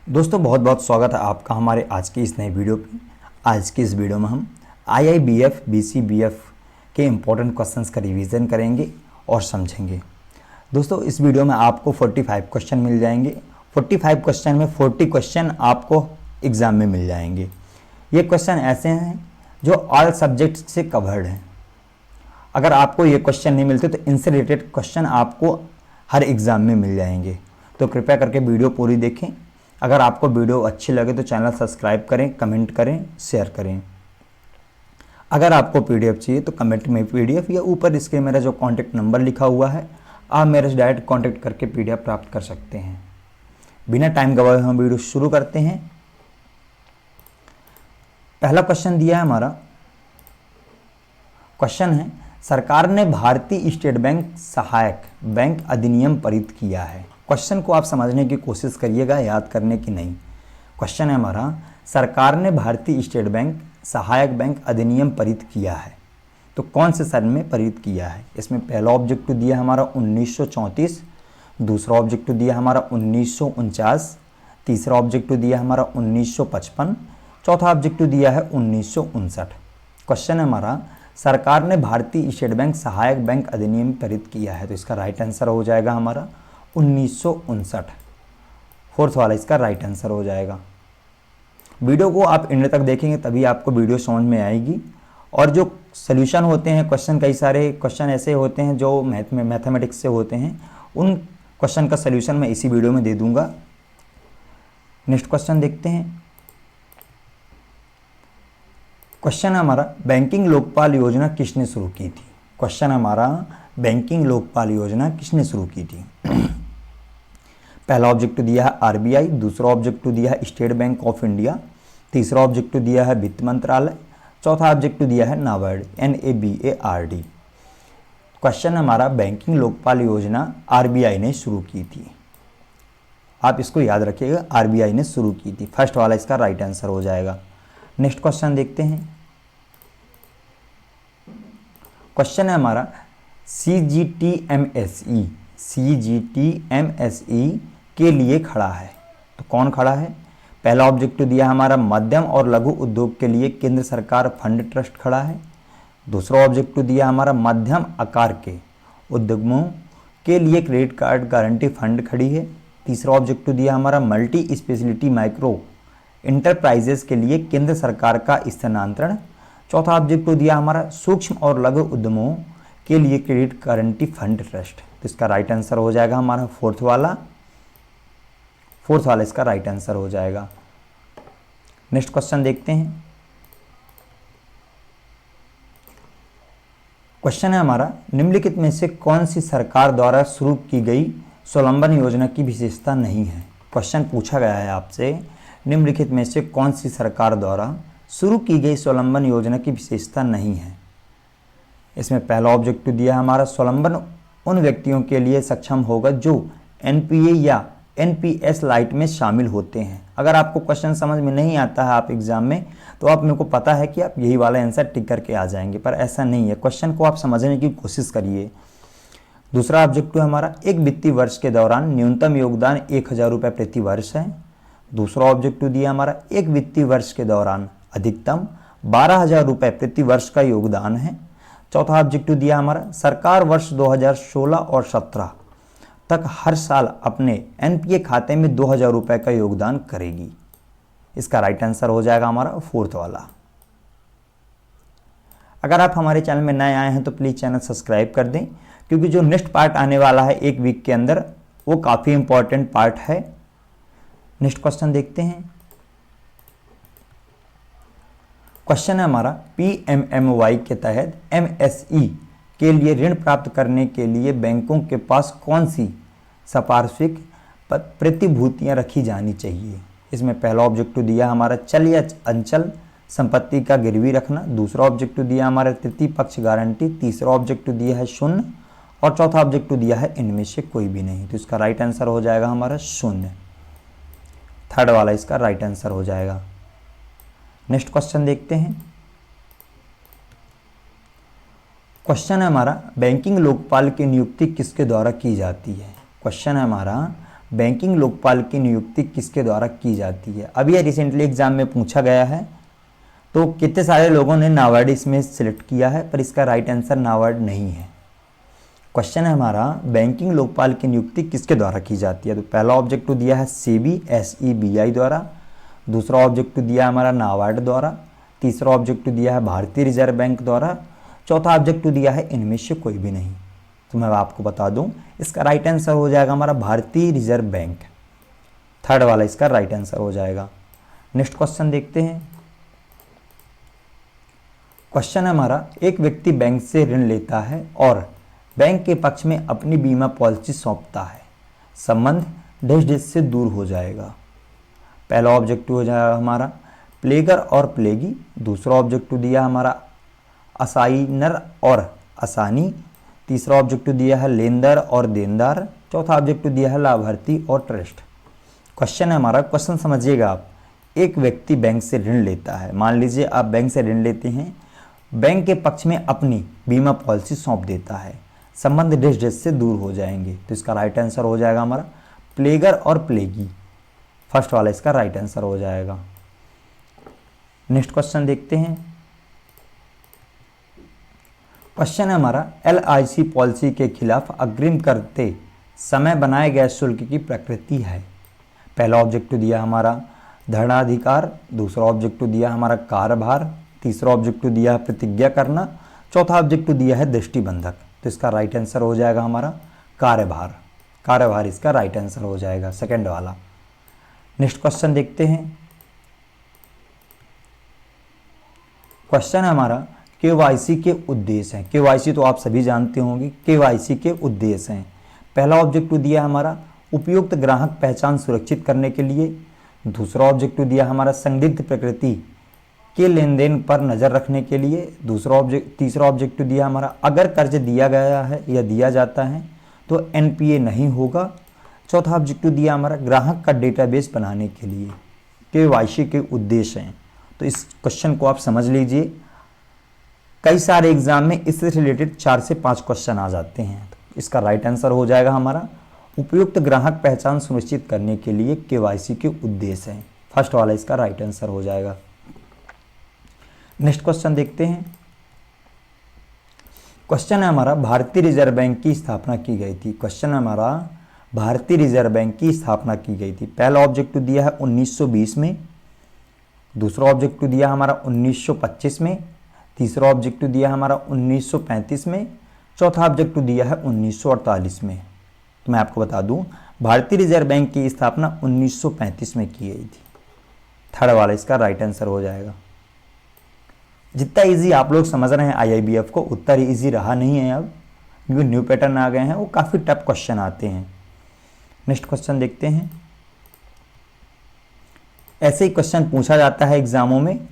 दोस्तों बहुत बहुत स्वागत है आपका हमारे आज की इस नई वीडियो पे। आज की इस वीडियो में हम IIBF BCBF के इम्पोर्टेंट क्वेश्चंस का रिवीजन करेंगे और समझेंगे। दोस्तों इस वीडियो में आपको 45 क्वेश्चन मिल जाएंगे। 45 क्वेश्चन में 40 क्वेश्चन आपको एग्ज़ाम में मिल जाएंगे। ये क्वेश्चन ऐसे हैं जो ऑल सब्जेक्ट से कवर्ड हैं। अगर आपको ये क्वेश्चन नहीं मिलते तो इनसे रिलेटेड क्वेश्चन आपको हर एग्ज़ाम में मिल जाएंगे। तो कृपया करके वीडियो पूरी देखें। अगर आपको वीडियो अच्छी लगे तो चैनल सब्सक्राइब करें, कमेंट करें, शेयर करें। अगर आपको पीडीएफ चाहिए तो कमेंट में पीडीएफ या ऊपर स्क्रीन मेरा जो कॉन्टैक्ट नंबर लिखा हुआ है आप मेरे से डायरेक्ट कॉन्टैक्ट करके पीडीएफ प्राप्त कर सकते हैं। बिना टाइम गवाए हम वीडियो शुरू करते हैं। पहला क्वेश्चन दिया है हमारा। क्वेश्चन है, सरकार ने भारतीय स्टेट बैंक सहायक बैंक अधिनियम पारित किया है। क्वेश्चन को आप समझने की कोशिश करिएगा, याद करने की नहीं। क्वेश्चन है हमारा, सरकार ने भारतीय स्टेट बैंक सहायक बैंक अधिनियम पारित किया है। तो कौन से सन में पारित किया है? इसमें पहला ऑब्जेक्टिव दिया हमारा 1934, दूसरा ऑब्जेक्टिव दिया हमारा 1949, तीसरा ऑब्जेक्टिव दिया हमारा 1955, चौथा ऑब्जेक्टिव दिया है 1959। क्वेश्चन है हमारा, सरकार ने भारतीय स्टेट बैंक सहायक बैंक अधिनियम पारित किया है। तो इसका राइट आंसर हो जाएगा हमारा 1959। फोर्थ वाला इसका राइट आंसर हो जाएगा। वीडियो को आप एंड तक देखेंगे तभी आपको वीडियो समझ में आएगी। और जो सॉल्यूशन होते हैं क्वेश्चन, कई सारे क्वेश्चन ऐसे होते हैं जो मैथमेटिक्स से होते हैं, उन क्वेश्चन का सॉल्यूशन मैं इसी वीडियो में दे दूंगा। नेक्स्ट क्वेश्चन देखते हैं। क्वेश्चन है हमारा, बैंकिंग लोकपाल योजना किसने शुरू की थी? क्वेश्चन हमारा, बैंकिंग लोकपाल योजना किसने शुरू की थी? पहला ऑब्जेक्टिव दिया है आरबीआई, दूसरा ऑब्जेक्टिव दिया है स्टेट बैंक ऑफ इंडिया, तीसरा ऑब्जेक्टिव दिया है वित्त मंत्रालय, चौथा ऑब्जेक्टिव दिया है नाबार्ड NABARD। क्वेश्चन हमारा, बैंकिंग लोकपाल योजना आरबीआई ने शुरू की थी। आप इसको याद रखिएगा, आरबीआई ने शुरू की थी। फर्स्ट वाला इसका राइट आंसर हो जाएगा। नेक्स्ट क्वेश्चन देखते हैं। क्वेश्चन है हमारा, CGTMSE के लिए खड़ा है। तो कौन खड़ा है? पहला ऑब्जेक्टिव दिया हमारा मध्यम और लघु उद्योग के लिए केंद्र सरकार फंड ट्रस्ट खड़ा है। दूसरा ऑब्जेक्टिव दिया हमारा मध्यम आकार के उद्यमों के लिए क्रेडिट कार्ड गारंटी फंड खड़ी है। तीसरा ऑब्जेक्टिव दिया हमारा मल्टी स्पेशलिटी माइक्रो इंटरप्राइजेस के लिए केंद्र सरकार का स्थानांतरण। चौथा ऑब्जेक्टिव दिया हमारा सूक्ष्म और लघु उद्यमों के लिए क्रेडिट गारंटी फंड ट्रस्ट। तो इसका राइट आंसर हो जाएगा हमारा फोर्थ वाला इसका राइट आंसर हो जाएगा। नेक्स्ट क्वेश्चन देखते हैं। क्वेश्चन है हमारा, निम्नलिखित में से कौन सी सरकार द्वारा शुरू की गई स्वावलंबन योजना की विशेषता नहीं है? क्वेश्चन पूछा गया है आपसे, निम्नलिखित में से कौन सी सरकार द्वारा शुरू की गई स्वावलंबन योजना की विशेषता नहीं है? इसमें पहला ऑब्जेक्टिव दिया हमारा, स्वावलंबन उन व्यक्तियों के लिए सक्षम होगा जो NPA या NPS लाइट में शामिल होते हैं। अगर आपको क्वेश्चन समझ में नहीं आता है आप एग्जाम में, तो आप मेरे को पता है कि आप यही वाला आंसर टिक करके आ जाएंगे, पर ऐसा नहीं है। क्वेश्चन को आप समझने की कोशिश करिए। दूसरा ऑब्जेक्टिव हमारा, एक वित्तीय वर्ष के दौरान न्यूनतम योगदान 1000 रुपये प्रति वर्ष है। दूसरा ऑब्जेक्टिव दिया हमारा, एक वित्तीय वर्ष के दौरान अधिकतम 12000 रुपये प्रति वर्ष का योगदान है। चौथा ऑब्जेक्टिव दिया हमारा, सरकार वर्ष 2016 और 17 तक हर साल अपने NPA खाते में 2000 रुपये का योगदान करेगी। इसका राइट आंसर हो जाएगा हमारा फोर्थ वाला। अगर आप हमारे चैनल में नए आए हैं तो प्लीज़ चैनल सब्सक्राइब कर दें, क्योंकि जो नेक्स्ट पार्ट आने वाला है एक वीक के अंदर वो काफ़ी इंपॉर्टेंट पार्ट है। नेक्स्ट क्वेश्चन देखते हैं। क्वेश्चन है हमारा, PMMY के तहत MSE के लिए ऋण प्राप्त करने के लिए बैंकों के पास कौन सी संपार्श्विक प्रतिभूतियां रखी जानी चाहिए? इसमें पहला ऑब्जेक्टिव दिया हमारा चल या अंचल संपत्ति का गिरवी रखना। दूसरा ऑब्जेक्टिव दिया हमारा तृतीय पक्ष गारंटी। तीसरा ऑब्जेक्टिव दिया है शून्य और चौथा ऑब्जेक्टिव दिया है इनमें से कोई भी नहीं। तो इसका राइट आंसर हो जाएगा हमारा शून्य। थर्ड वाला इसका राइट आंसर हो जाएगा। नेक्स्ट क्वेश्चन देखते हैं। क्वेश्चन है हमारा, बैंकिंग लोकपाल की नियुक्ति किसके द्वारा की जाती है? क्वेश्चन है हमारा, बैंकिंग लोकपाल की नियुक्ति किसके द्वारा की जाती है? अभी रिसेंटली एग्जाम में पूछा गया है, तो कितने सारे लोगों ने नाबार्ड इसमें सिलेक्ट किया है, पर इसका राइट आंसर नाबार्ड नहीं है। क्वेश्चन है हमारा, बैंकिंग लोकपाल की नियुक्ति किसके द्वारा की जाती है? तो पहला ऑब्जेक्टिव दिया है सेबी SEBI द्वारा, दूसरा ऑब्जेक्टिव दिया है हमारा नाबार्ड द्वारा, तीसरा ऑब्जेक्टिव दिया है भारतीय रिजर्व बैंक द्वारा, चौथा ऑब्जेक्टिव दिया है इनमें से कोई भी नहीं। तो मैं आपको बता दूं, इसका राइट आंसर हो जाएगा हमारा भारतीय रिजर्व बैंक। थर्ड वाला इसका राइट आंसर हो जाएगा। नेक्स्ट क्वेश्चन देखते हैं। क्वेश्चन है हमारा, एक व्यक्ति बैंक से ऋण लेता है और बैंक के पक्ष में अपनी बीमा पॉलिसी सौंपता है, संबंध डैश डैश से दूर हो जाएगा। पहला ऑब्जेक्टिव हो जाएगा हमारा प्लेगर और प्लेगी, दूसरा ऑब्जेक्टिव दिया हमारा असाइनर और असानी, तीसरा ऑब्जेक्टिव दिया है लेनदार और देनदार, चौथा ऑब्जेक्टिव दिया है लाभार्थी और ट्रस्ट। क्वेश्चन है हमारा, क्वेश्चन समझिएगा आप, एक व्यक्ति बैंक से ऋण लेता है, मान लीजिए आप बैंक से ऋण लेते हैं, बैंक के पक्ष में अपनी बीमा पॉलिसी सौंप देता है, संबंध डैश डैश से दूर हो जाएंगे। तो इसका राइट आंसर हो जाएगा हमारा प्लेगर और प्लेगी, फर्स्ट वाला इसका राइट आंसर हो जाएगा। नेक्स्ट क्वेश्चन देखते हैं। क्वेश्चन है हमारा, LIC पॉलिसी के खिलाफ अग्रिम करते समय बनाए गए शुल्क की प्रकृति है। पहला ऑब्जेक्टिव दिया हमारा धनाधिकार, दूसरा ऑब्जेक्टिव दिया हमारा कार्यभार, तीसरा ऑब्जेक्टिव दिया है प्रतिज्ञा करना, चौथा ऑब्जेक्टिव दिया है दृष्टिबंधक। तो इसका राइट आंसर हो जाएगा हमारा कार्यभार, कार्यभार इसका राइट आंसर हो जाएगा, सेकंड वाला। नेक्स्ट क्वेश्चन देखते हैं। क्वेश्चन है हमारा, KYC के उद्देश्य हैं। KYC तो आप सभी जानते होंगे, KYC के उद्देश्य हैं। पहला ऑब्जेक्टिव दिया हमारा उपयुक्त ग्राहक पहचान सुरक्षित करने के लिए, दूसरा ऑब्जेक्टिव दिया हमारा संदिग्ध प्रकृति के लेन देन पर नज़र रखने के लिए, तीसरा ऑब्जेक्टिव दिया हमारा अगर कर्ज दिया गया है या दिया जाता है तो NPA नहीं होगा, चौथा ऑब्जेक्टिव दिया हमारा ग्राहक का डेटाबेस बनाने के लिए। KYC के उद्देश्य हैं, तो इस क्वेश्चन को आप समझ लीजिए। कई सारे एग्जाम में इससे रिलेटेड 4 से 5 क्वेश्चन आ जाते हैं। तो इसका राइट आंसर हो जाएगा हमारा उपयुक्त ग्राहक पहचान सुनिश्चित करने के लिए KYC के उद्देश्य हैं, फर्स्ट वाला इसका राइट आंसर हो जाएगा। नेक्स्ट क्वेश्चन देखते हैं। क्वेश्चन है हमारा, भारतीय रिजर्व बैंक की स्थापना की गई थी। क्वेश्चन है हमारा, भारतीय रिजर्व बैंक की स्थापना की गई थी। पहला ऑब्जेक्टिव दिया है 1920 में, दूसरा ऑब्जेक्टिव दिया हमारा 1925 में, तीसरा ऑब्जेक्टिव दिया हमारा 1935 में, चौथा ऑब्जेक्टिव दिया है 1948 में। तो मैं आपको बता दूं, भारतीय रिजर्व बैंक की स्थापना 1935 में की गई थी, थर्ड वाला इसका राइट आंसर हो जाएगा। जितना इजी आप लोग समझ रहे हैं IIBF को, उतना इजी रहा नहीं है अब, क्योंकि न्यू पैटर्न आ गए हैं, वो काफ़ी टफ क्वेश्चन आते हैं। नेक्स्ट क्वेश्चन देखते हैं। ऐसे ही क्वेश्चन पूछा जाता है एग्जामों में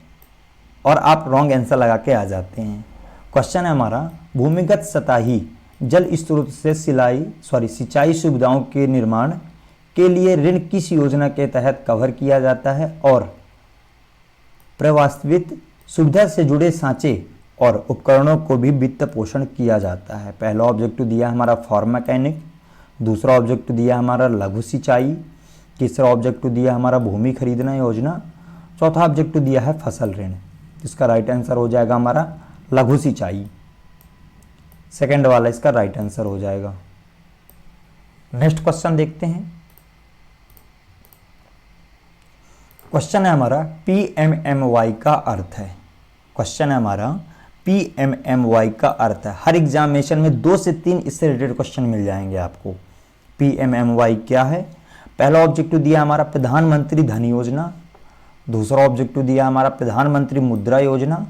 और आप रॉन्ग आंसर लगा के आ जाते हैं। क्वेश्चन है हमारा, भूमिगत सतही जल स्रोत से सिंचाई सुविधाओं के निर्माण के लिए ऋण किस योजना के तहत कवर किया जाता है और प्रवास्तवित सुविधा से जुड़े सांचे और उपकरणों को भी वित्त पोषण किया जाता है। पहला ऑब्जेक्टिव दिया हमारा फार्म मैकेनिक, दूसरा ऑब्जेक्टिव दिया हमारा लघु सिंचाई, तीसरा ऑब्जेक्टिव दिया हमारा भूमि खरीदना योजना, चौथा ऑब्जेक्टिव दिया है फसल ऋण। इसका राइट आंसर हो जाएगा हमारा लघु सिंचाई, सेकंड वाला इसका राइट आंसर हो जाएगा। नेक्स्ट क्वेश्चन देखते हैं। क्वेश्चन है हमारा, PMMY का अर्थ है। क्वेश्चन है हमारा, PMMY का अर्थ है। हर एग्जामिनेशन में 2 से 3 इससे रिलेटेड क्वेश्चन मिल जाएंगे आपको। PMMY क्या है? पहला ऑब्जेक्टिव दिया हमारा प्रधानमंत्री धन योजना, दूसरा ऑब्जेक्टिव दिया हमारा प्रधानमंत्री मुद्रा योजना,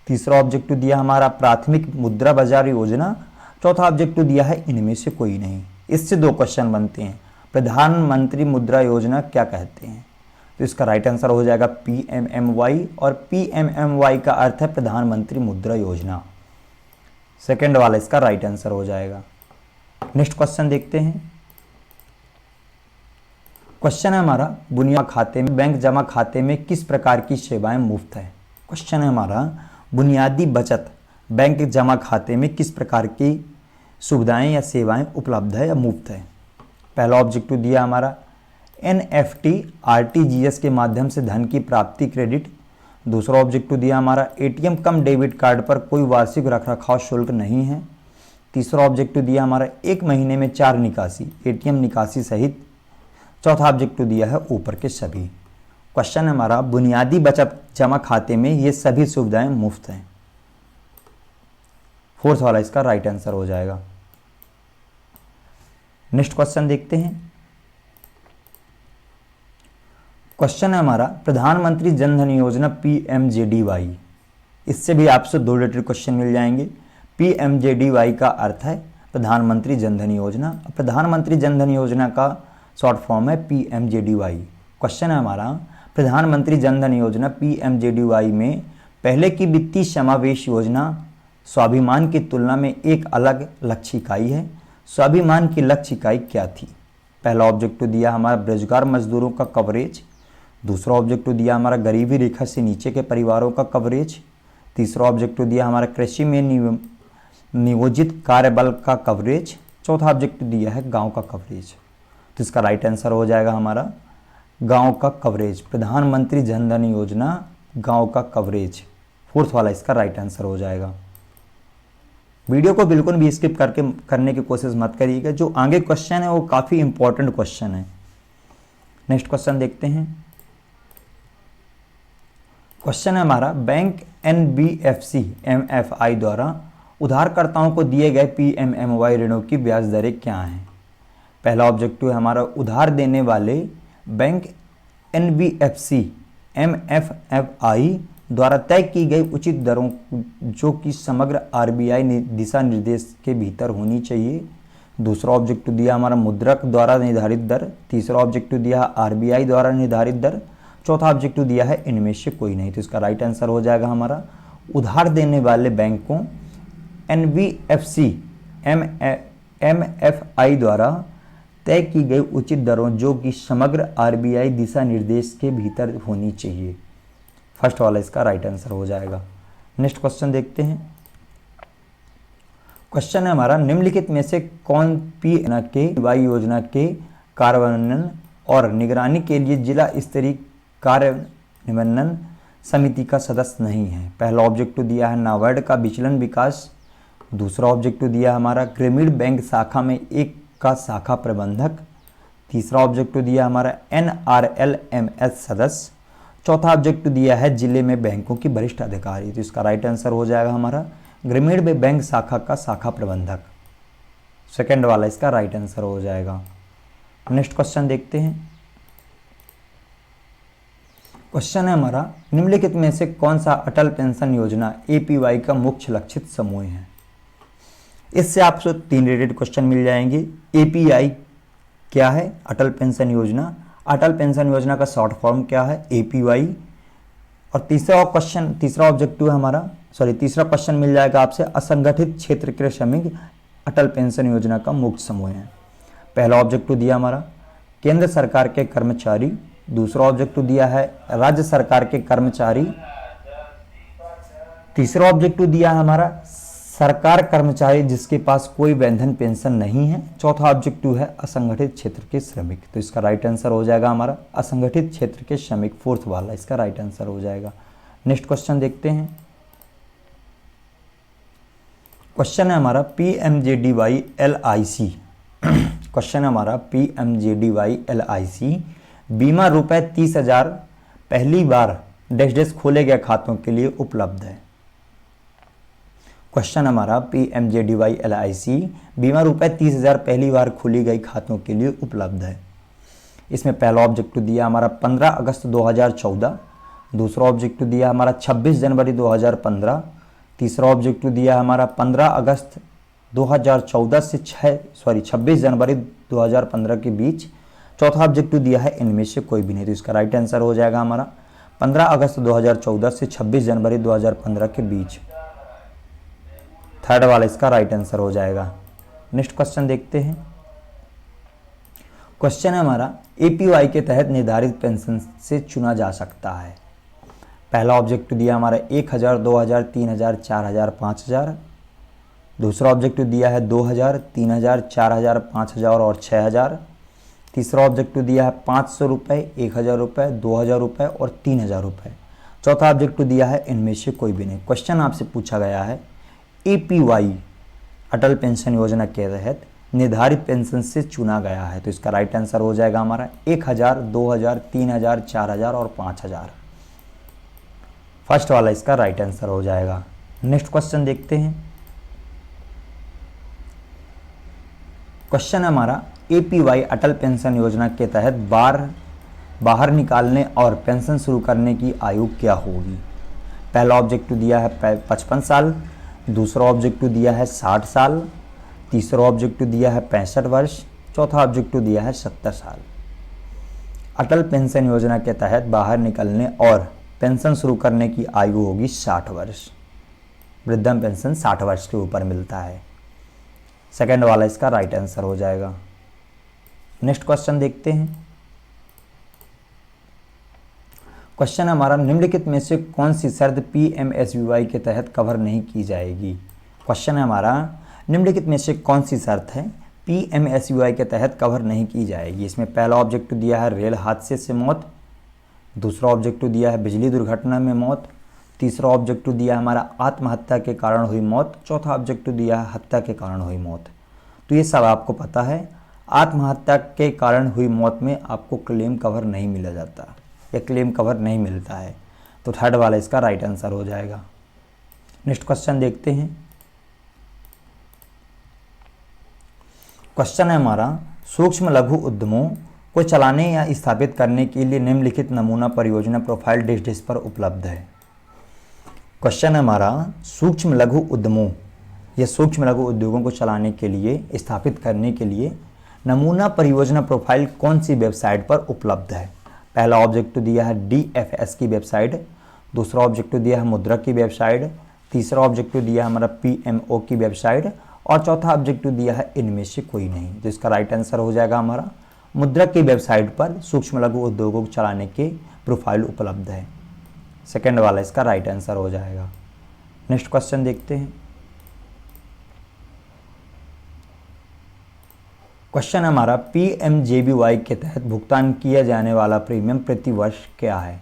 तीसरा ऑब्जेक्टिव दिया हमारा प्राथमिक मुद्रा बाजार योजना, चौथा ऑब्जेक्टिव दिया है इनमें से कोई नहीं। इससे 2 क्वेश्चन बनते हैं। प्रधानमंत्री मुद्रा योजना क्या कहते हैं? तो इसका राइट आंसर हो जाएगा PMMY, और PMMY का अर्थ है प्रधानमंत्री मुद्रा योजना, सेकंड वाला इसका राइट आंसर हो जाएगा। नेक्स्ट क्वेश्चन देखते हैं। क्वेश्चन है हमारा, बुनियादी खाते में बैंक जमा खाते में किस प्रकार की सेवाएं मुफ्त है? क्वेश्चन है हमारा, बुनियादी बचत बैंक जमा खाते में किस प्रकार की सुविधाएं या सेवाएं उपलब्ध है या मुफ्त है? पहला ऑब्जेक्टिव दिया हमारा एनएफटी आरटीजीएस के माध्यम से धन की प्राप्ति क्रेडिट। दूसरा ऑब्जेक्टिव दिया हमारा एटीएम कम डेबिट कार्ड पर कोई वार्षिक रखरखाव शुल्क नहीं है। तीसरा ऑब्जेक्टिव दिया हमारा 1 महीने में 4 निकासी एटीएम निकासी सहित। चौथा ऑब्जेक्टिव दिया है ऊपर के सभी। क्वेश्चन हमारा बुनियादी बचत जमा खाते में ये सभी सुविधाएं मुफ्त हैं। फोर्थ वाला इसका राइट आंसर हो जाएगा। नेक्स्ट क्वेश्चन देखते हैं। क्वेश्चन है हमारा प्रधानमंत्री जन धन योजना पीएमजेडीवाई, इससे भी आपसे 2 रिलेटेड क्वेश्चन मिल जाएंगे। पीएमजेडीवाई का अर्थ है प्रधानमंत्री जन धन योजना, प्रधानमंत्री जन धन योजना का शॉर्ट फॉर्म है पीएमजेडीवाई। क्वेश्चन है हमारा प्रधानमंत्री जन धन योजना पीएमजेडीवाई में पहले की वित्तीय समावेश योजना स्वाभिमान की तुलना में एक अलग लक्ष्य इकाई है। स्वाभिमान की लक्ष्य इकाई क्या थी? पहला ऑब्जेक्टिव दिया हमारा बेरोजगार मजदूरों का कवरेज। दूसरा ऑब्जेक्टिव दिया हमारा गरीबी रेखा से नीचे के परिवारों का कवरेज। तीसरा ऑब्जेक्टिव दिया हमारा कृषि में नियोजित कार्यबल का कवरेज। चौथा ऑब्जेक्टिव दिया है गांव का कवरेज। तो इसका राइट आंसर हो जाएगा हमारा गांव का कवरेज। प्रधानमंत्री जन धन योजना गांव का कवरेज, फोर्थ वाला इसका राइट आंसर हो जाएगा। वीडियो को बिल्कुल भी स्किप करने की कोशिश मत करिएगा, जो आगे क्वेश्चन है वो काफ़ी इंपॉर्टेंट क्वेश्चन है। नेक्स्ट क्वेश्चन देखते हैं। क्वेश्चन है हमारा बैंक एनबीएफसी एमएफआई द्वारा उधारकर्ताओं को दिए गए पीएमएमवाई ऋणों की ब्याज दरें क्या हैं? पहला ऑब्जेक्टिव है हमारा उधार देने वाले बैंक एनबीएफसी एमएफआई द्वारा तय की गई उचित दरों जो कि समग्र आरबीआई दिशा निर्देश के भीतर होनी चाहिए। दूसरा ऑब्जेक्टिव दिया हमारा मुद्रक द्वारा निर्धारित दर। तीसरा ऑब्जेक्टिव दिया आरबीआई द्वारा निर्धारित दर। चौथा ऑब्जेक्टिव दिया है इनमें से कोई नहीं। तो इसका राइट आंसर हो जाएगा हमारा उधार देने वाले बैंकों एनबीएफसी एमएफआई द्वारा तय की गई उचित दरों जो कि समग्र आरबीआई दिशा निर्देश के भीतर होनी चाहिए। फर्स्ट वाला इसका राइट आंसर हो जाएगा। नेक्स्ट क्वेश्चन देखते हैं। क्वेश्चन है हमारा निम्नलिखित में से कौन पीएमजेडीवाई योजना के कार्यान्वयन और निगरानी के लिए जिला स्तरीय कार्यान्वयन समिति का सदस्य नहीं है? पहला ऑब्जेक्टिव दिया है नाबार्ड का विचलन विकास। दूसरा ऑब्जेक्टिव दिया हमारा ग्रामीण बैंक शाखा में एक का शाखा प्रबंधक। तीसरा ऑब्जेक्टिव दिया हमारा एनआरएलएमएस सदस्य। चौथा ऑब्जेक्टिव दिया है जिले में बैंकों की वरिष्ठ अधिकारी। तो इसका राइट आंसर हो जाएगा हमारा ग्रामीण में बैंक शाखा का शाखा प्रबंधक, सेकंड वाला इसका राइट आंसर हो जाएगा। नेक्स्ट क्वेश्चन देखते हैं। क्वेश्चन है हमारा निम्नलिखित में से कौन सा अटल पेंशन योजना एपीवाई का मुख्य लक्षित समूह है? इससे आपको 3 रिलेटेड क्वेश्चन मिल जाएंगे। एपीआई क्या है? अटल पेंशन योजना। अटल पेंशन योजना का शॉर्ट फॉर्म क्या है? एपीवाई। और तीसरा ऑब्जेक्टिव हमारा तीसरा क्वेश्चन मिल जाएगा आपसे असंगठित क्षेत्र के श्रमिक अटल पेंशन योजना का मुख्य समूह है। पहला ऑब्जेक्टिव दिया हमारा केंद्र सरकार के कर्मचारी। दूसरा ऑब्जेक्टिव दिया है राज्य सरकार के कर्मचारी। तीसरा ऑब्जेक्टिव दिया है हमारा सरकार कर्मचारी जिसके पास कोई वेतन पेंशन नहीं है। चौथा ऑब्जेक्टिव है असंगठित क्षेत्र के श्रमिक। तो इसका राइट आंसर हो जाएगा हमारा असंगठित क्षेत्र के श्रमिक, फोर्थ वाला इसका राइट आंसर हो जाएगा। नेक्स्ट क्वेश्चन देखते हैं। क्वेश्चन है हमारा पीएमजेडीवाई एलआईसी। क्वेश्चन है हमारा पीएमजेडीवाई एलआईसी बीमा रुपए 30,000 पहली बार डैश खोले गए खातों के लिए उपलब्ध है। क्वेश्चन हमारा पीएमजेडीवाई एलआईसी बीमा रुपए 30,000 पहली बार खोली गई खातों के लिए उपलब्ध है। इसमें पहला ऑब्जेक्टिव दिया हमारा 15 अगस्त 2014। दूसरा ऑब्जेक्टिव दिया हमारा 26 जनवरी 2015। तीसरा ऑब्जेक्टिव दिया हमारा 15 अगस्त 2014 से 26 जनवरी 2015 के बीच। चौथा ऑब्जेक्टिव दिया है इनमें से कोई भी नहीं। तो इसका राइट आंसर हो जाएगा हमारा 15 अगस्त 2014 से 26 जनवरी 2015 के बीच, थर्ड वाला इसका राइट आंसर हो जाएगा। नेक्स्ट क्वेश्चन देखते हैं। क्वेश्चन है हमारा एपीवाई के तहत निर्धारित पेंशन से चुना जा सकता है। पहला ऑब्जेक्टिव दिया हमारा 1,000, 2,000, 3,000, 4,000, 5,000। दूसरा ऑब्जेक्टिव दिया है 2,000, 3,000, 4,000, 5,000 और 6,000। तीसरा ऑब्जेक्टिव दिया है 500 रुपये, 1000 रुपये, 2000 रुपये और 3000 रुपये। चौथा ऑब्जेक्टिव दिया है इनमें से कोई भी नहीं। क्वेश्चन आपसे पूछा गया है APY अटल पेंशन योजना के तहत निर्धारित पेंशन से चुना गया है, तो इसका राइट आंसर हो जाएगा हमारा 1000, 2000, 3000, 4000 और 5000। फर्स्ट वाला इसका राइट आंसर हो जाएगा। नेक्स्ट क्वेश्चन देखते हैं। क्वेश्चन है हमारा APY अटल पेंशन योजना के तहत बाहर निकालने और पेंशन शुरू करने की आयु क्या होगी। पहला ऑब्जेक्टिव दिया है 55 साल, दूसरा ऑब्जेक्टिव दिया है 60 साल, तीसरा ऑब्जेक्टिव दिया है 65 वर्ष, चौथा ऑब्जेक्टिव दिया है 70 साल। अटल पेंशन योजना के तहत बाहर निकलने और पेंशन शुरू करने की आयु होगी 60 वर्ष। वृद्धम पेंशन 60 वर्ष के ऊपर मिलता है। सेकंड वाला इसका राइट आंसर हो जाएगा। नेक्स्ट क्वेश्चन देखते हैं। क्वेश्चन हमारा निम्नलिखित में से कौन सी शर्त PMSBY के तहत कवर नहीं की जाएगी। क्वेश्चन है हमारा निम्नलिखित में से कौन सी शर्त है PMSBY के तहत कवर नहीं की जाएगी। इसमें पहला ऑब्जेक्टिव दिया है रेल हादसे से मौत, दूसरा ऑब्जेक्टिव दिया है बिजली दुर्घटना में मौत, तीसरा ऑब्जेक्टिव दिया है हमारा आत्महत्या के कारण हुई मौत, चौथा ऑब्जेक्टिव दिया है हत्या के कारण हुई मौत। तो ये सब आपको पता है। आत्महत्या के कारण हुई मौत में आपको क्लेम कवर नहीं मिला जाता या क्लेम कवर नहीं मिलता है, तो थर्ड वाला इसका राइट आंसर हो जाएगा। नेक्स्ट क्वेश्चन देखते हैं। क्वेश्चन है हमारा सूक्ष्म लघु उद्यमों को चलाने या स्थापित करने के लिए निम्नलिखित नमूना परियोजना प्रोफाइल डिस पर उपलब्ध है। क्वेश्चन है हमारा सूक्ष्म लघु उद्यमों या सूक्ष्म लघु उद्योगों को चलाने के लिए स्थापित करने के लिए नमूना परियोजना प्रोफाइल कौन सी वेबसाइट पर उपलब्ध है। पहला ऑब्जेक्टिव दिया है DFS की वेबसाइट, दूसरा ऑब्जेक्टिव दिया है मुद्रा की वेबसाइट, तीसरा ऑब्जेक्टिव दिया है हमारा PMO की वेबसाइट और चौथा ऑब्जेक्टिव दिया है इनमें से कोई नहीं। तो इसका राइट आंसर हो जाएगा हमारा मुद्रा की वेबसाइट पर सूक्ष्म लघु उद्योगों को चलाने के प्रोफाइल उपलब्ध है। सेकेंड वाला इसका राइट आंसर हो जाएगा। नेक्स्ट क्वेश्चन देखते हैं। क्वेश्चन हमारा PMJBY के तहत भुगतान किया जाने वाला प्रीमियम प्रति वर्ष क्या है।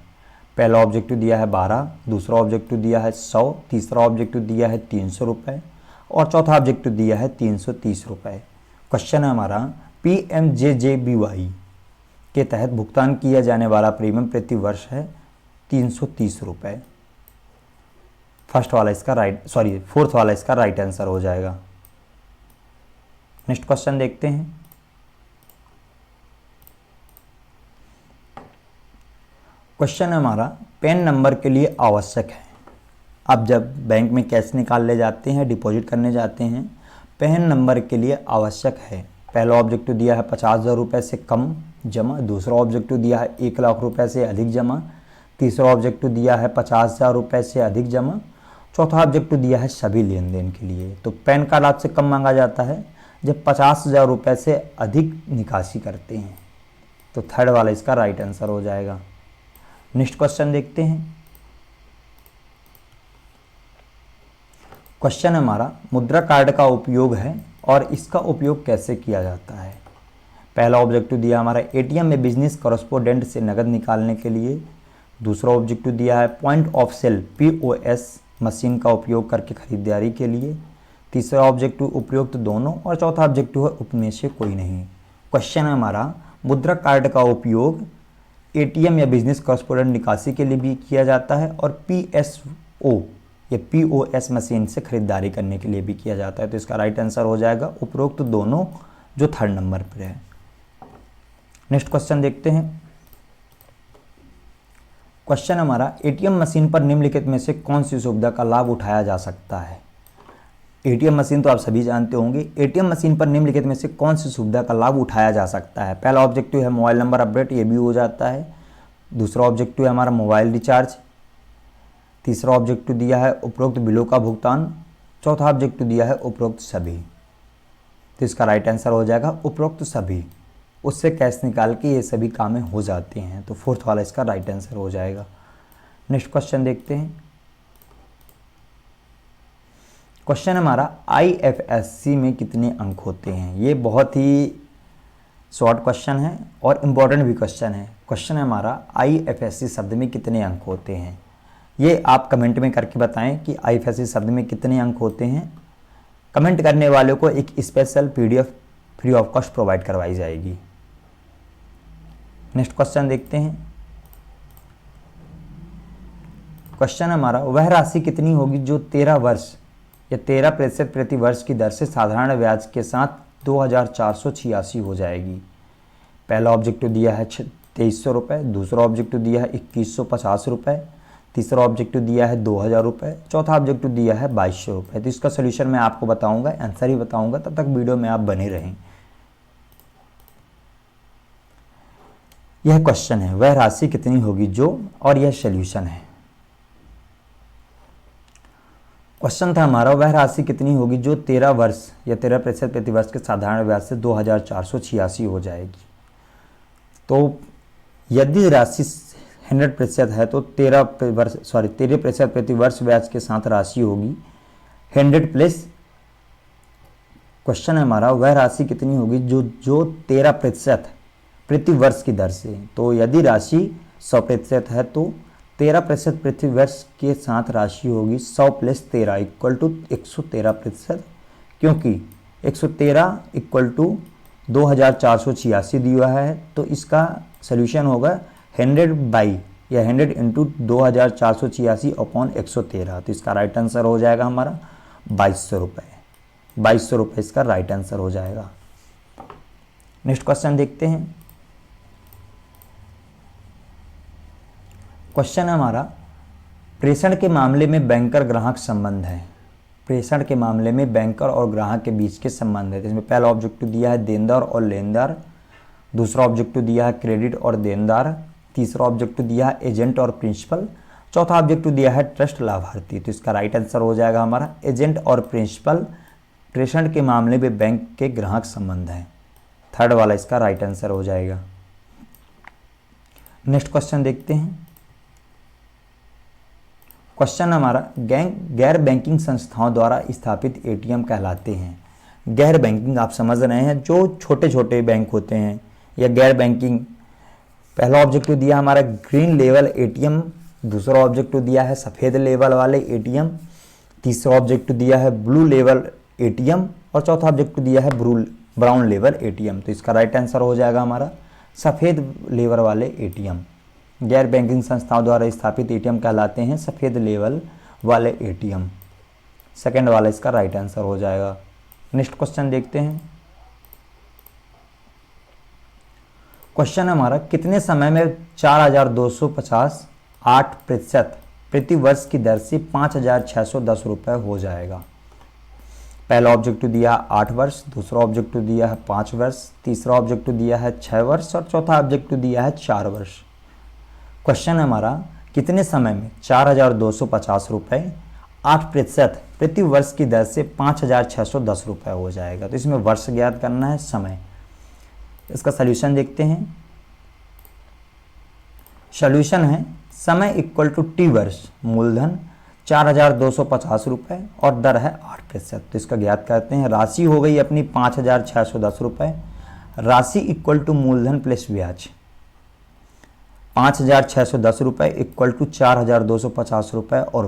पहला ऑब्जेक्टिव दिया है 12, दूसरा ऑब्जेक्टिव दिया है 100, तीसरा ऑब्जेक्टिव दिया है 300 रुपये और चौथा ऑब्जेक्टिव दिया है 330 रुपये। क्वेश्चन है हमारा PMJJBY के तहत भुगतान किया जाने वाला प्रीमियम प्रति वर्ष है 330 रुपये। फोर्थ वाला इसका राइट आंसर हो जाएगा। नेक्स्ट क्वेश्चन देखते हैं। क्वेश्चन हमारा पैन नंबर के लिए आवश्यक है। आप जब बैंक में कैश निकाल ले जाते हैं, डिपॉजिट करने जाते हैं, पैन नंबर के लिए आवश्यक है। पहला ऑब्जेक्टिव दिया है 50,000 रुपये से कम जमा, दूसरा ऑब्जेक्टिव दिया है 1 लाख रुपये से अधिक जमा, तीसरा ऑब्जेक्टिव दिया है 50,000 रुपये से अधिक जमा, चौथा ऑब्जेक्टिव दिया है सभी लेन देन के लिए। तो पैन कार्ड आपसे कब मांगा जाता है? जब 50,000 रुपये से अधिक निकासी करते हैं। तो थर्ड वाला इसका राइट आंसर हो जाएगा। नेक्स्ट क्वेश्चन देखते हैं। क्वेश्चन हमारा मुद्रा कार्ड का उपयोग है और इसका उपयोग कैसे किया जाता है। पहला ऑब्जेक्टिव दिया हमारा ATM में बिजनेस कॉरेस्पोंडेंट से नकद निकालने के लिए, दूसरा ऑब्जेक्टिव दिया है point of sale POS machine का उपयोग करके खरीदारी के लिए, तीसरा ऑब्जेक्टिव उपयुक्त दोनों और चौथा ऑब्जेक्टिव है उपमें से कोई नहीं। क्वेश्चन है हमारा मुद्रा कार्ड का उपयोग ATM या बिजनेस कॉरेस्पोंडेंट निकासी के लिए भी किया जाता है और PSO या POS मशीन से खरीदारी करने के लिए भी किया जाता है। तो इसका राइट आंसर हो जाएगा उपरोक्त दोनों, जो थर्ड नंबर पर है। नेक्स्ट क्वेश्चन देखते हैं। क्वेश्चन हमारा ATM मशीन पर निम्नलिखित में से कौन सी सुविधा का लाभ उठाया जा सकता है। ATM मशीन तो आप सभी जानते होंगे। ATM मशीन पर निम्नलिखित में से कौन सी सुविधा का लाभ उठाया जा सकता है। पहला ऑब्जेक्टिव है मोबाइल नंबर अपडेट, ये भी हो जाता है। दूसरा ऑब्जेक्टिव है हमारा मोबाइल रिचार्ज, तीसरा ऑब्जेक्टिव दिया है उपरोक्त बिलों का भुगतान, चौथा ऑब्जेक्टिव दिया है उपरोक्त सभी। तो इसका राइट आंसर हो जाएगा उपरोक्त सभी। उससे कैश निकाल के ये सभी कामें हो जाते हैं। तो फोर्थ वाला इसका राइट आंसर हो जाएगा। नेक्स्ट क्वेश्चन देखते हैं। क्वेश्चन हमारा IFSC में कितने अंक होते हैं। ये बहुत ही शॉर्ट क्वेश्चन है और इम्पोर्टेंट भी क्वेश्चन है। क्वेश्चन है हमारा IFSC शब्द में कितने अंक होते हैं। ये आप कमेंट में करके बताएं कि IFSC शब्द में कितने अंक होते हैं। कमेंट करने वालों को एक special PDF free of cost provide करवाई जाएगी। नेक्स्ट क्वेश्चन देखते हैं। क्वेश्चन हमारा, वह राशि कितनी होगी जो 13 वर्ष या 13% प्रति वर्ष की दर से साधारण ब्याज के साथ 2486 हो जाएगी। पहला ऑब्जेक्टिव दिया है 2300 रुपये, दूसरा ऑब्जेक्टिव दिया है 2150 रुपये, तीसरा ऑब्जेक्टिव दिया है 2000 रुपये, चौथा ऑब्जेक्टिव दिया है 2200 रुपये। तो इसका सोल्यूशन मैं आपको बताऊंगा, आंसर ही बताऊंगा, तब तक वीडियो में आप बने रहें। यह क्वेश्चन है, वह राशि कितनी होगी जो, और यह सोल्यूशन है। क्वेश्चन था हमारा, वह राशि कितनी होगी जो 13 वर्ष या 13% प्रति वर्ष के साधारण ब्याज से 2486 हो जाएगी। तो यदि राशि 100% है तो 13% प्रति वर्ष ब्याज के साथ राशि होगी 100 प्लस। क्वेश्चन है हमारा, वह राशि कितनी होगी जो 13% प्रति वर्ष की दर से। तो यदि राशि 100% है तो 13% प्रति वर्ष के साथ राशि होगी 100 प्लस 13 इक्वल टू 113%, क्योंकि 113 इक्वल टू 2486 दिया है। तो इसका सोल्यूशन होगा 100 इंटू 2486 अपॉन 113। तो इसका राइट आंसर हो जाएगा हमारा 2200 रुपये। 2200 रुपये इसका राइट आंसर हो जाएगा। नेक्स्ट क्वेश्चन देखते हैं। क्वेश्चन है हमारा, प्रेषण के मामले में बैंकर ग्राहक संबंध है। प्रेषण के मामले में बैंकर और ग्राहक के बीच के संबंध है। इसमें पहला ऑब्जेक्टिव दिया है देनदार और लेनदार, दूसरा ऑब्जेक्टिव दिया है क्रेडिट और देनदार, तीसरा ऑब्जेक्टिव दिया है एजेंट और प्रिंसिपल, चौथा ऑब्जेक्टिव दिया है ट्रस्ट लाभार्थी। तो इसका राइट आंसर हो जाएगा हमारा एजेंट और प्रिंसिपल प्रेषण के मामले में बैंक के ग्राहक संबंध है। थर्ड वाला इसका राइट आंसर हो जाएगा। नेक्स्ट क्वेश्चन देखते हैं। क्वेश्चन हमारा, गैर बैंकिंग संस्थाओं द्वारा स्थापित ATM कहलाते हैं। गैर बैंकिंग आप समझ रहे हैं, जो छोटे छोटे बैंक होते हैं या गैर बैंकिंग। पहला ऑब्जेक्टिव दिया हमारा ग्रीन लेवल ATM, दूसरा ऑब्जेक्टिव दिया है सफ़ेद लेवल वाले ATM, तीसरा ऑब्जेक्टिव दिया है ब्लू लेवल ATM और चौथा ऑब्जेक्टिव दिया है ब्राउन लेवल ATM। तो इसका राइट आंसर हो जाएगा हमारा सफ़ेद लेवल वाले ATM। गैर बैंकिंग संस्थाओं द्वारा स्थापित ATM कहलाते हैं सफ़ेद लेवल वाले ATM। सेकेंड वाला इसका राइट आंसर हो जाएगा। नेक्स्ट क्वेश्चन देखते हैं। क्वेश्चन हमारा, कितने समय में 4250 8% प्रति वर्ष की दर से 5610 रुपये हो जाएगा। पहला ऑब्जेक्टिव दिया है 8 वर्ष, दूसरा ऑब्जेक्टिव दिया है 5 वर्ष, तीसरा ऑब्जेक्टिव दिया है 6 वर्ष और चौथा ऑब्जेक्टिव दिया है 4 वर्ष। क्वेश्चन हमारा, कितने समय में 4250 रुपये 8% प्रति वर्ष की दर से 5610 रुपये हो जाएगा। तो इसमें वर्ष ज्ञात करना है, समय। इसका सल्यूशन देखते हैं। सॉल्यूशन है समय इक्वल टू T वर्ष, मूलधन 4250 रुपये और दर है 8%। तो इसका ज्ञात करते हैं। राशि हो गई अपनी 5610 रुपये, राशि इक्वल टू मूलधन प्लस ब्याज 5610 रुपये इक्वल टू 4250 रुपये और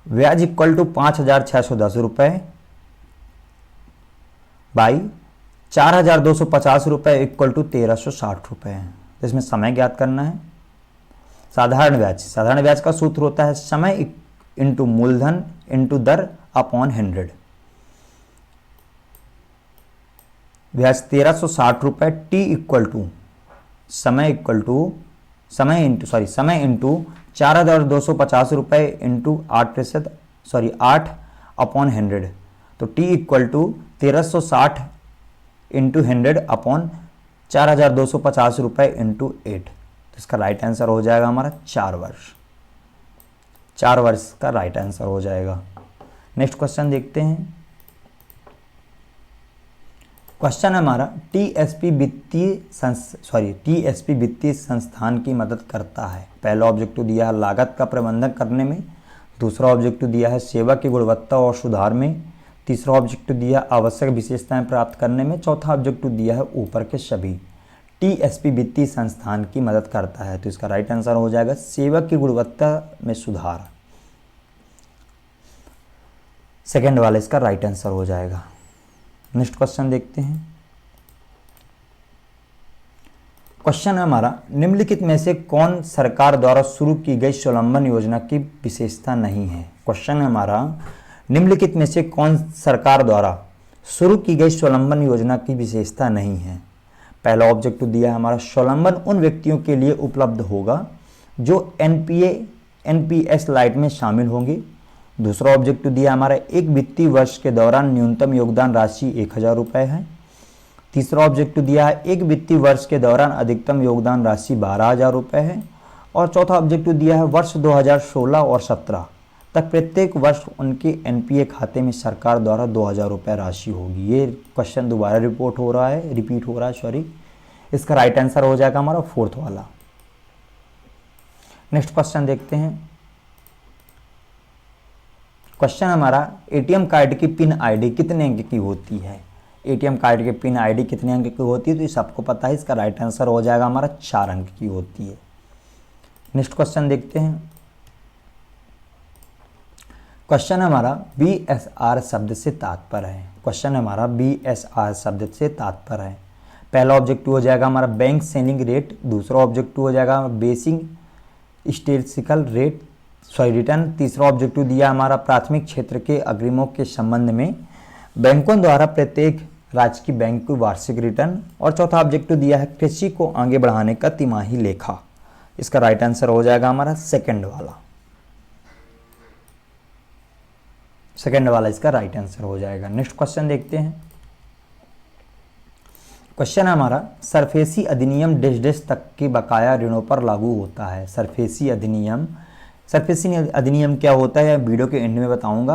ब्याज इक्वल टू 5610 रुपये बाई 4250 रुपये इक्वल टू 1360 रुपये। इसमें समय ज्ञात करना है। साधारण ब्याज का सूत्र होता है समय इंटू मूलधन इंटू दर अपॉन 100। ब्याज 1360 रुपये, T इक्वल टू समय इंटू 4250 रुपये इंटू 8 अपॉन 100। तो T equal to 1360 into 100 upon 4250 रुपये इंटू 8। तो इसका राइट आंसर हो जाएगा हमारा 4 वर्ष। 4 वर्ष का राइट आंसर हो जाएगा। नेक्स्ट क्वेश्चन देखते हैं। क्वेश्चन हमारा, TSP वित्तीय संस्थान की मदद करता है। पहला ऑब्जेक्टिव दिया है लागत का प्रबंधन करने में, दूसरा ऑब्जेक्टिव दिया है सेवा की गुणवत्ता और सुधार में, तीसरा ऑब्जेक्टिव दिया आवश्यक विशेषताएं प्राप्त करने में। चौथा ऑब्जेक्टिव दिया है ऊपर के सभी। टीएसपी वित्तीय संस्थान की मदद करता है, तो इसका राइट आंसर हो जाएगा सेवा की गुणवत्ता में सुधार। सेकंड वाला इसका राइट आंसर हो जाएगा। नेक्स्ट क्वेश्चन देखते हैं। क्वेश्चन है हमारा, निम्नलिखित में से कौन सरकार द्वारा शुरू की गई स्वावलंबन योजना की विशेषता नहीं है। क्वेश्चन है हमारा, निम्नलिखित में से कौन सरकार द्वारा शुरू की गई स्वावलंबन योजना की विशेषता नहीं है। पहला ऑब्जेक्टिव दिया है हमारा, स्वावलंबन उन व्यक्तियों के लिए उपलब्ध होगा जो एनपीएस लाइट में शामिल होंगे। दूसरा ऑब्जेक्टिव दिया हमारा, एक वित्तीय वर्ष के दौरान न्यूनतम योगदान राशि 1000 रुपये है। तीसरा ऑब्जेक्टिव दिया है, एक वित्तीय वर्ष के दौरान अधिकतम योगदान राशि 12,000 रुपये है। और चौथा ऑब्जेक्टिव दिया है, वर्ष 2016 और 17 तक प्रत्येक वर्ष उनके एनपीए खाते में सरकार द्वारा 2,000 रुपये राशि होगी। ये क्वेश्चन दोबारा रिपीट हो रहा है। इसका राइट आंसर हो जाएगा हमारा फोर्थ वाला। नेक्स्ट क्वेश्चन देखते हैं। क्वेश्चन हमारा, एटीएम कार्ड की पिन आईडी कितने अंक की होती है। एटीएम कार्ड की पिन आईडी कितने अंक की होती है, तो ये सबको पता है। इसका राइट आंसर हो जाएगा हमारा 4 अंक की होती है। नेक्स्ट क्वेश्चन देखते हैं। क्वेश्चन हमारा, बीएसआर शब्द से तात्पर्य है। क्वेश्चन हमारा, बीएसआर शब्द से तात्पर्य है। पहला ऑब्जेक्टिव हो जाएगा हमारा बैंक सेलिंग रेट। दूसरा ऑब्जेक्टिव हो जाएगा बेसिक स्टैटिस्टिकल रेट रिटर्न। तीसरा ऑब्जेक्टिव दिया हमारा, प्राथमिक क्षेत्र के अग्रिमों के संबंध में बैंकों द्वारा प्रत्येक राज्य की बैंक की वार्षिक रिटर्न। और चौथा ऑब्जेक्टिव दिया है, कृषि को आगे बढ़ाने का तिमाही लेखा। इसका राइट आंसर हो जाएगा हमारा सेकंड वाला। सेकंड वाला इसका राइट आंसर हो जाएगा। नेक्स्ट क्वेश्चन देखते हैं। क्वेश्चन हमारा, सरफेसी अधिनियम डेश तक के बकाया ऋणों पर लागू होता है। सरफेसी अधिनियम क्या होता है, वीडियो के एंड में बताऊंगा।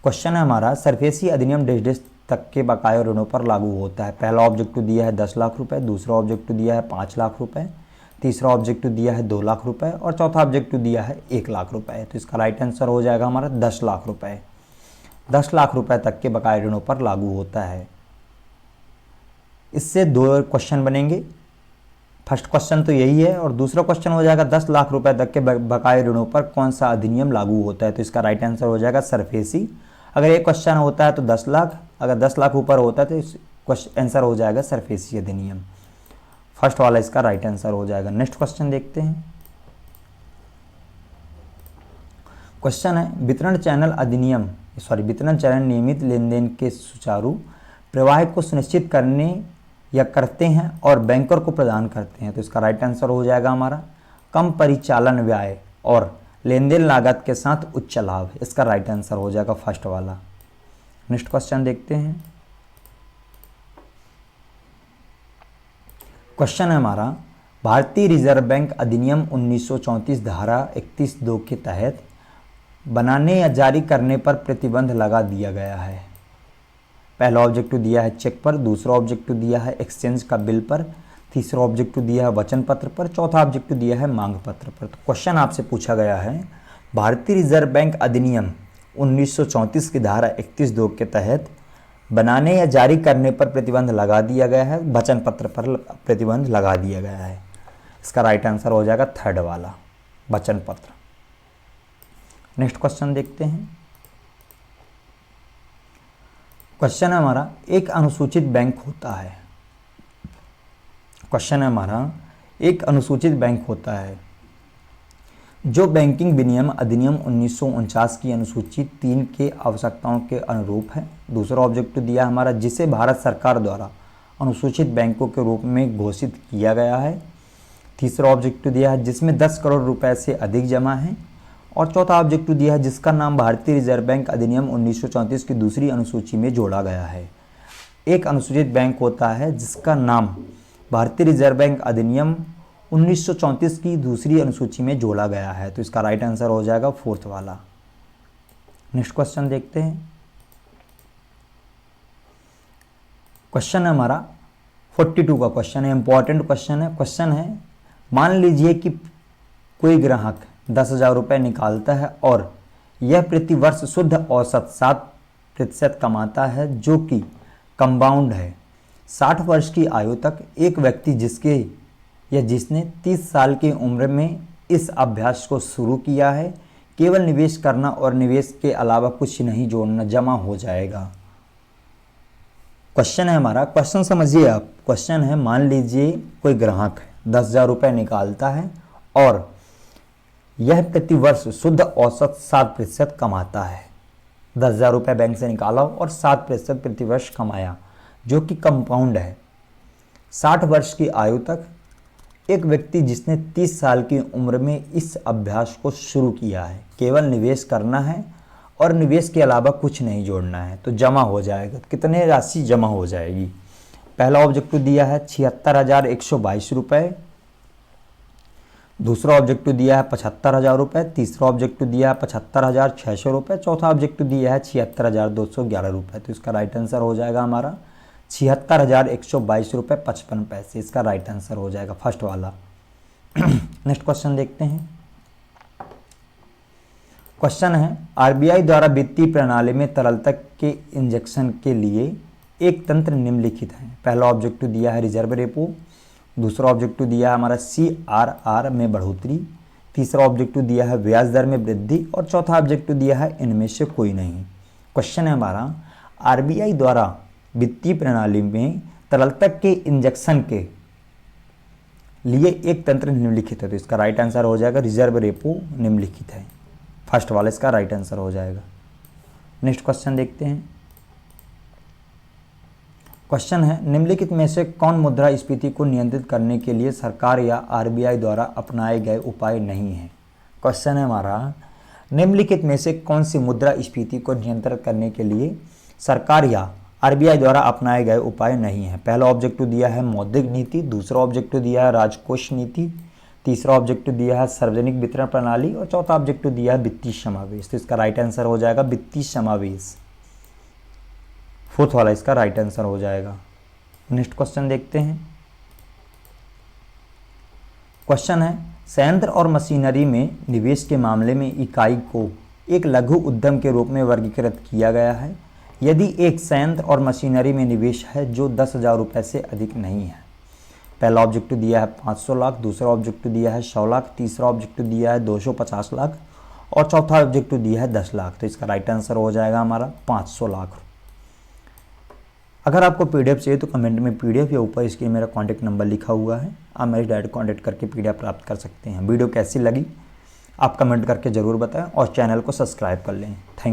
क्वेश्चन है हमारा, सरफेसी अधिनियम डेश तक के बकाया ऋणों पर लागू होता है। पहला ऑब्जेक्टिव दिया है 10 लाख रुपए। दूसरा ऑब्जेक्टिव दिया है 5 लाख रुपए। तीसरा ऑब्जेक्टिव दिया है 2 लाख रुपए। और चौथा ऑब्जेक्टिव दिया है 1 लाख रुपए। तो इसका राइट आंसर हो जाएगा हमारा 10 लाख रुपए। 10 लाख रुपए तक के बकाया ऋणों पर लागू होता है। इससे 2 क्वेश्चन बनेंगे। फर्स्ट क्वेश्चन तो यही है और दूसरा क्वेश्चन हो जाएगा 10 लाख रुपए तक के बकाया ऋणों पर कौन सा अधिनियम लागू होता है। तो इसका राइट आंसर हो जाएगा सरफेसी। अगर एक क्वेश्चन होता है तो 10 लाख, अगर 10 लाख ऊपर होता है तो आंसर हो जाएगा सरफेसी अधिनियम। फर्स्ट वाला इसका राइट आंसर हो जाएगा। नेक्स्ट क्वेश्चन देखते हैं। क्वेश्चन है, वितरण चैनल नियमित लेन देन के सुचारू प्रवाह को सुनिश्चित करने या करते हैं और बैंकर को प्रदान करते हैं। तो इसका राइट आंसर हो जाएगा हमारा कम परिचालन व्यय और लेन देन लागत के साथ उच्च लाभ। इसका राइट आंसर हो जाएगा फर्स्ट वाला। नेक्स्ट क्वेश्चन देखते हैं। क्वेश्चन है हमारा, भारतीय रिजर्व बैंक अधिनियम 1934 धारा 31(2) के तहत बनाने या जारी करने पर प्रतिबंध लगा दिया गया है। पहला ऑब्जेक्टिव दिया है चेक पर। दूसरा ऑब्जेक्टिव दिया है एक्सचेंज का बिल पर। तीसरा ऑब्जेक्टिव दिया है वचन पत्र पर। चौथा ऑब्जेक्टिव दिया है मांग पत्र पर। तो क्वेश्चन आपसे पूछा गया है, भारतीय रिजर्व बैंक अधिनियम 1934 की धारा 31(2) के तहत बनाने या जारी करने पर प्रतिबंध लगा दिया गया है, वचन पत्र पर प्रतिबंध लगा दिया गया है। इसका राइट आंसर हो जाएगा थर्ड वाला, वचन पत्र। नेक्स्ट क्वेश्चन देखते हैं। क्वेश्चन है हमारा, एक अनुसूचित बैंक होता है। क्वेश्चन है हमारा, एक अनुसूचित बैंक होता है जो बैंकिंग विनियम अधिनियम 1949 की अनुसूची 3 के आवश्यकताओं के अनुरूप है। दूसरा ऑब्जेक्टिव दिया हमारा, जिसे भारत सरकार द्वारा अनुसूचित बैंकों के रूप में घोषित किया गया है। तीसरा ऑब्जेक्टिव दिया है जिसमें 10 करोड़ रुपए से अधिक जमा है। और चौथा ऑब्जेक्टिव दिया है जिसका नाम भारतीय रिजर्व बैंक अधिनियम 1934 की दूसरी अनुसूची में जोड़ा गया है। एक अनुसूचित बैंक होता है जिसका नाम भारतीय रिजर्व बैंक अधिनियम 1934 की दूसरी अनुसूची में जोड़ा गया है। तो इसका राइट आंसर हो जाएगा फोर्थ वाला। नेक्स्ट क्वेश्चन देखते हैं। क्वेश्चन है हमारा 42 का क्वेश्चन है, इंपॉर्टेंट क्वेश्चन है। क्वेश्चन है, मान लीजिए कि कोई ग्राहक 10,000 रुपये निकालता है और यह प्रति वर्ष शुद्ध औसत प्रतिशत कमाता है जो कि कंपाउंड है। 60 वर्ष की आयु तक एक व्यक्ति जिसके या जिसने 30 साल की उम्र में इस अभ्यास को शुरू किया है, केवल निवेश करना और निवेश के अलावा कुछ नहीं जोड़ना जमा हो जाएगा। क्वेश्चन है हमारा, क्वेश्चन समझिए आप। क्वेश्चन है, मान लीजिए कोई ग्राहक 10,000 रुपये निकालता है और यह प्रति वर्ष शुद्ध औसत 7% कमाता है। 10,000 रुपये बैंक से निकाला और 7% प्रति वर्ष कमाया जो कि कंपाउंड है। 60 वर्ष की आयु तक एक व्यक्ति जिसने 30 साल की उम्र में इस अभ्यास को शुरू किया है, केवल निवेश करना है और निवेश के अलावा कुछ नहीं जोड़ना है, तो जमा हो जाएगा। कितने राशि जमा हो जाएगी? पहला ऑब्जेक्टिव दिया है 76,122 रुपये, दूसरा ऑब्जेक्टिव दिया है 75,000 रुपये, तीसरा ऑब्जेक्टिव दिया है 75,600 रुपये, चौथा ऑब्जेक्टिव दिया है 76,211 रुपये। तो इसका राइट आंसर हो जाएगा हमारा 76,122 रुपये 55 पैसे। इसका राइट आंसर हो जाएगा फर्स्ट वाला। नेक्स्ट क्वेश्चन देखते हैं। क्वेश्चन है, आरबीआई द्वारा वित्तीय प्रणाली में तरलता के इंजेक्शन के लिए एक तंत्र निम्नलिखित है। पहला ऑब्जेक्टिव दिया है रिजर्व रेपो, दूसरा ऑब्जेक्टिव दिया है हमारा CRR में बढ़ोतरी, तीसरा ऑब्जेक्टिव दिया है ब्याज दर में वृद्धि और चौथा ऑब्जेक्टिव दिया है इनमें से कोई नहीं। क्वेश्चन है हमारा, आरबीआई द्वारा वित्तीय प्रणाली में तरलता के इंजेक्शन के लिए एक तंत्र निम्नलिखित है। तो इसका राइट आंसर हो जाएगा रिजर्व रेपो निम्नलिखित है। फर्स्ट वाला इसका राइट आंसर हो जाएगा। नेक्स्ट क्वेश्चन देखते हैं। क्वेश्चन है, निम्नलिखित में से कौन मुद्रास्फीति को नियंत्रित करने के लिए सरकार या आरबीआई द्वारा अपनाए गए उपाय नहीं है। क्वेश्चन है हमारा, निम्नलिखित में से कौन सी मुद्रास्फीति को नियंत्रित करने के लिए सरकार या आरबीआई द्वारा अपनाए गए उपाय नहीं है। पहला ऑब्जेक्टिव दिया है मौद्रिक नीति, दूसरा ऑब्जेक्टिव दिया है राजकोष नीति, तीसरा ऑब्जेक्टिव दिया है सार्वजनिक वितरण प्रणाली और चौथा ऑब्जेक्टिव दिया है वित्तीय समावेश। तो इसका राइट आंसर हो जाएगा वित्तीय समावेश। फोर्थ वाला इसका राइट आंसर हो जाएगा। नेक्स्ट क्वेश्चन देखते हैं। क्वेश्चन है, संयंत्र और मशीनरी में निवेश के मामले में इकाई को एक लघु उद्यम के रूप में वर्गीकृत किया गया है यदि एक संयंत्र और मशीनरी में निवेश है जो 10,000 रुपये से अधिक नहीं है। पहला ऑब्जेक्टिव दिया है 500 लाख, दूसरा ऑब्जेक्टिव दिया है 100 लाख, तीसरा ऑब्जेक्टिव दिया है 250 लाख और चौथा ऑब्जेक्टिव दिया है 10 लाख। तो इसका राइट आंसर हो जाएगा हमारा 500 लाख। अगर आपको पीडीएफ चाहिए तो कमेंट में पीडीएफ या ऊपर इसके मेरा कॉन्टैक्ट नंबर लिखा हुआ है, आप मेरे डायरेक्ट कॉन्टैक्ट करके पीडीएफ प्राप्त कर सकते हैं। वीडियो कैसी लगी आप कमेंट करके ज़रूर बताएं और चैनल को सब्सक्राइब कर लें। थैंक